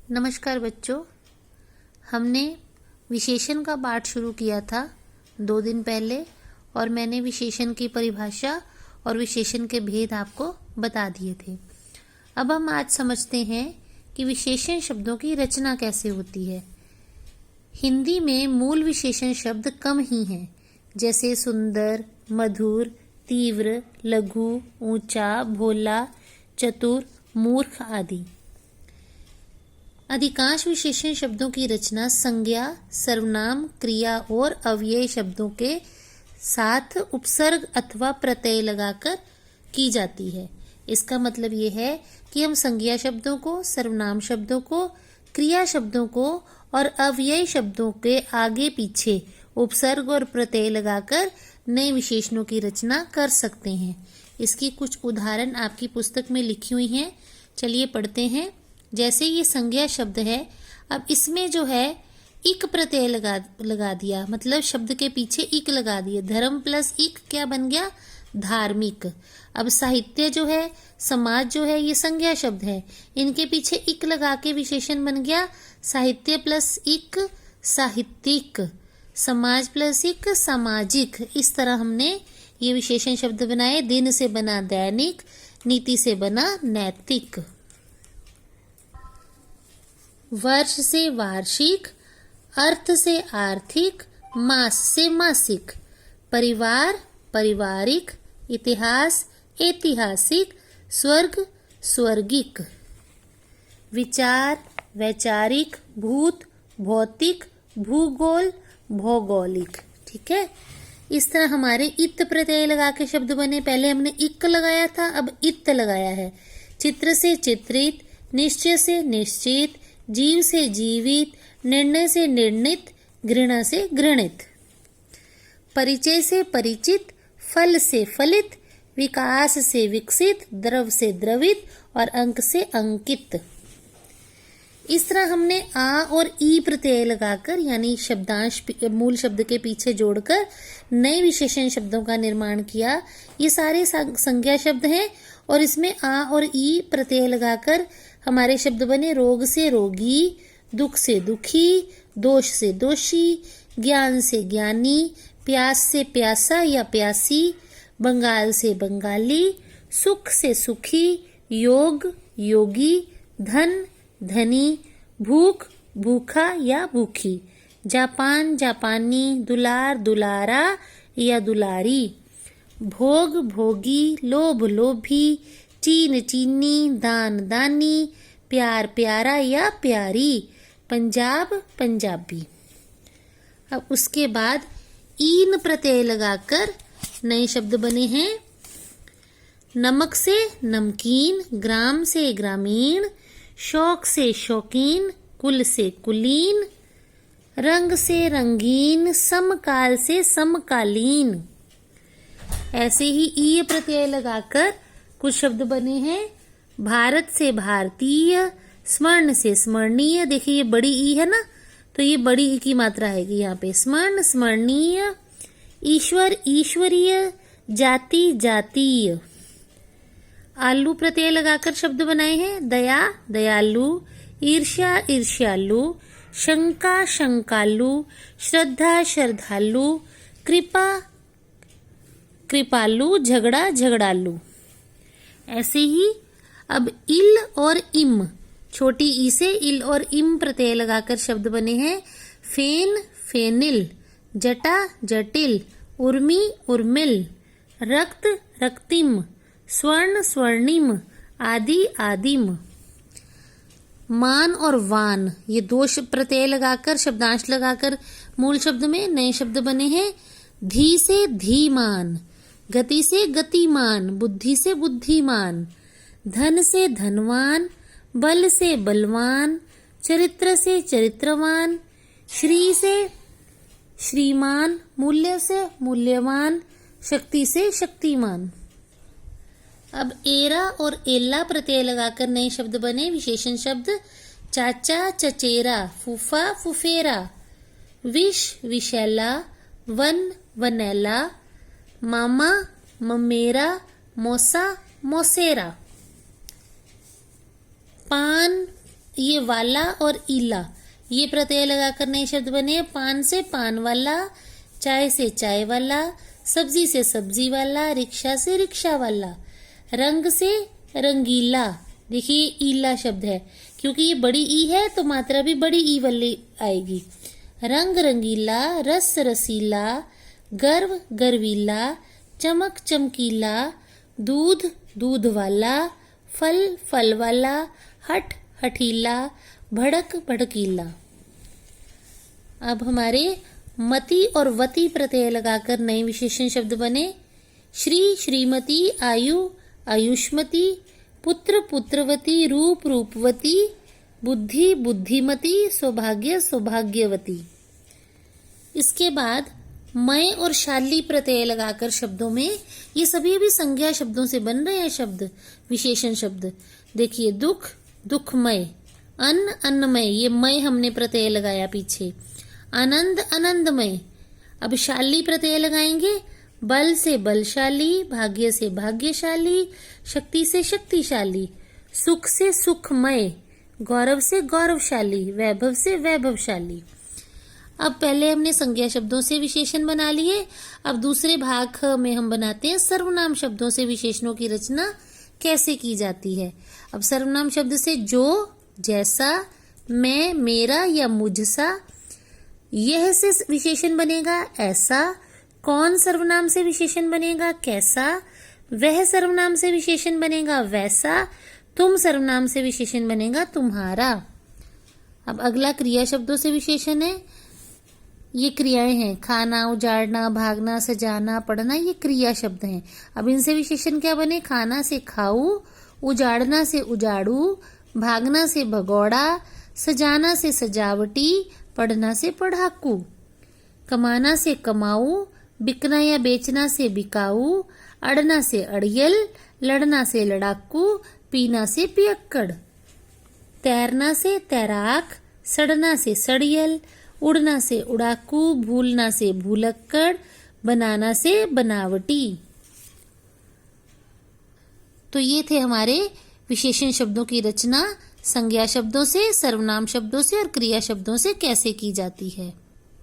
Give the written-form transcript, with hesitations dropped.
नमस्कार बच्चों। हमने विशेषण का पाठ शुरू किया था 2 दिन पहले और मैंने विशेषण की परिभाषा और विशेषण के भेद आपको बता दिए थे। अब हम आज समझते हैं कि विशेषण शब्दों की रचना कैसे होती है। हिंदी में मूल विशेषण शब्द कम ही हैं, जैसे सुंदर, मधुर, तीव्र, लघु, ऊंचा, भोला, चतुर, मूर्ख आदि। अधिकांश विशेषण शब्दों की रचना संज्ञा, सर्वनाम, क्रिया और अव्यय शब्दों के साथ उपसर्ग अथवा प्रत्यय लगाकर की जाती है। इसका मतलब ये है कि हम संज्ञा शब्दों को, सर्वनाम शब्दों को, क्रिया शब्दों को और अव्यय शब्दों के आगे पीछे उपसर्ग और प्रत्यय लगाकर नए विशेषणों की रचना कर सकते हैं। इसकी कुछ उदाहरण आपकी पुस्तक में लिखी हुई हैं। चलिए पढ़ते हैं। जैसे ये संज्ञा शब्द है, अब इसमें जो है इक प्रत्यय लगा दिया, मतलब शब्द के पीछे इक लगा दिया। धर्म प्लस इक क्या बन गया? धार्मिक। अब साहित्य जो है, समाज जो है, ये संज्ञा शब्द है, इनके पीछे इक लगा के विशेषण बन गया साहित्य प्लस इक साहित्यिक, समाज प्लस इक सामाजिक। इस तरह हमने ये विशेषण शब्द बनाए। दिन से बना दैनिक, नीति से बना नैतिक, वर्ष से वार्षिक, अर्थ से आर्थिक, मास से मासिक, परिवार पारिवारिक, इतिहास ऐतिहासिक, स्वर्ग स्वर्गिक, विचार वैचारिक, भूत भौतिक, भूगोल भौगोलिक। ठीक है, इस तरह हमारे इत प्रत्यय लगा के शब्द बने। पहले हमने इक लगाया था, अब इत लगाया है। चित्र से चित्रित, निश्चय से निश्चित, जीव से जीवित, निर्णय से निर्णित, घृणा से घृणित, परिचय से परिचित, फल से फलित, विकास से विकसित, द्रव से द्रवित और अंक से अंकित। इस तरह हमने आ और ई प्रत्यय लगाकर, यानी शब्दांश मूल शब्द के पीछे जोड़कर नए विशेषण शब्दों का निर्माण किया। ये सारे संज्ञा शब्द हैं और इसमें आ और ई प्रत्यय लगाकर हमारे शब्द बने। रोग से रोगी, दुख से दुखी, दोष से दोषी, ज्ञान से ज्ञानी, प्यास से प्यासा या प्यासी, बंगाल से बंगाली, सुख से सुखी, योग योगी, धन धनी, भूख भूखा या भूखी, जापान जापानी, दुलार दुलारा या दुलारी, भोग भोगी, लोभ लोभी, चीन चीनी, दान दानी, प्यार प्यारा या प्यारी, पंजाब पंजाबी। अब उसके बाद ईन प्रत्यय लगाकर नए शब्द बने हैं। नमक से नमकीन, ग्राम से ग्रामीण, शौक से शौकीन, कुल से कुलीन, रंग से रंगीन, समकाल से समकालीन। ऐसे ही ई प्रत्यय लगाकर कुछ शब्द बने हैं। भारत से भारतीय, स्मरण से स्मरणीय। देखिए ये बड़ी ई है ना, तो ये बड़ी ई की मात्रा आएगी यहाँ पे। स्मरण स्मरणीय, ईश्वर ईश्वरीय, जाति जातीय। आलू प्रत्यय लगाकर शब्द बनाए हैं। दया दयालु, ईर्ष्या ईर्ष्यालु, शंका शंकालु, श्रद्धा श्रद्धालु, कृपा कृपालु, झगड़ा झगड़ालू। ऐसे ही अब इल और इम, छोटी ई से इल और इम प्रत्यय लगाकर शब्द बने हैं। फेन फेनिल, जटा जटिल, उर्मी उर्मिल, रक्त रक्तिम, स्वर्ण स्वर्णिम, आदि आदिम। मान और वान, ये 2 प्रत्यय लगाकर, शब्दांश लगाकर मूल शब्द में नए शब्द बने हैं। धी से धीमान, गति से गतिमान, बुद्धि से बुद्धिमान, धन से धनवान, बल से बलवान, चरित्र से चरित्रवान, श्री से श्रीमान, मूल्य से मूल्यवान, शक्ति से शक्तिमान। अब एरा और एला प्रत्यय लगाकर नए शब्द बने विशेषण शब्द। चाचा चचेरा, फूफा फुफेरा, विष विशैला, वन वनैला, मामा ममेरा, मौसा मौसेरा। पान ये वाला और ईला, ये प्रत्यय लगाकर नए शब्द बने। पान से पान वाला, चाय से चाय वाला, सब्जी से सब्जी वाला, रिक्शा से रिक्शा वाला, रंग से रंगीला। देखिए ईला शब्द है, क्योंकि ये बड़ी ई है तो मात्रा भी बड़ी ई वाली आएगी। रंग रंगीला, रस रसीला, गर्व गर्वीला, चमक चमकीला, दूध दूध वाला, फल फल वाला, हठ हठीला, भड़क भड़कीला। अब हमारे मति और वति प्रत्यय लगाकर नए विशेषण शब्द बने। श्री श्रीमती, आयु आयुष्मती, पुत्र पुत्रवती, रूप रूपवती, बुद्धि बुद्धिमती, सौभाग्य सौभाग्यवती। इसके बाद मय और शाली प्रत्यय लगाकर शब्दों में, ये सभी अभी संज्ञा शब्दों से बन रहे हैं शब्द, विशेषण शब्द। देखिए दुख दुखमय, अन्न अन्नमय, ये मय हमने प्रत्यय लगाया पीछे। आनंद आनंदमय। अब शाली प्रत्यय लगाएंगे। बल से बलशाली, भाग्य से भाग्यशाली, शक्ति से शक्तिशाली, सुख से सुखमय, गौरव से गौरवशाली, वैभव से वैभवशाली। अब पहले हमने संज्ञा शब्दों से विशेषण बना लिए। अब दूसरे भाग में हम बनाते हैं सर्वनाम शब्दों से विशेषणों की रचना कैसे की जाती है। अब सर्वनाम शब्द से जो, जैसा, मैं, मेरा या मुझसा। यह से विशेषण बनेगा ऐसा। कौन सर्वनाम से विशेषण बनेगा कैसा। वह सर्वनाम से विशेषण बनेगा वैसा। तुम सर्वनाम से विशेषण बनेगा तुम्हारा। अब अगला क्रिया शब्दों से विशेषण है। ये क्रियाएं हैं, खाना, उजाड़ना, भागना, सजाना, पढ़ना, ये क्रिया शब्द हैं। अब इनसे विशेषण क्या बने। खाना से खाऊ, उजाड़ना से उजाड़ू, भागना से भगौड़ा, सजाना से सजावटी, पढ़ना से पढ़ाकू, कमाना से कमाऊ, बिकना या बेचना से बिकाऊ, अड़ना से अड़ियल, लड़ना से लड़ाकू, पीना से पियक्कड़, तैरना से तैराक, सड़ना से सड़ियल, उड़ना से उड़ाकू, भूलना से भूलक्कड़, बनाना से बनावटी। तो ये थे हमारे विशेषण शब्दों की रचना संज्ञा शब्दों से, सर्वनाम शब्दों से और क्रिया शब्दों से कैसे की जाती है।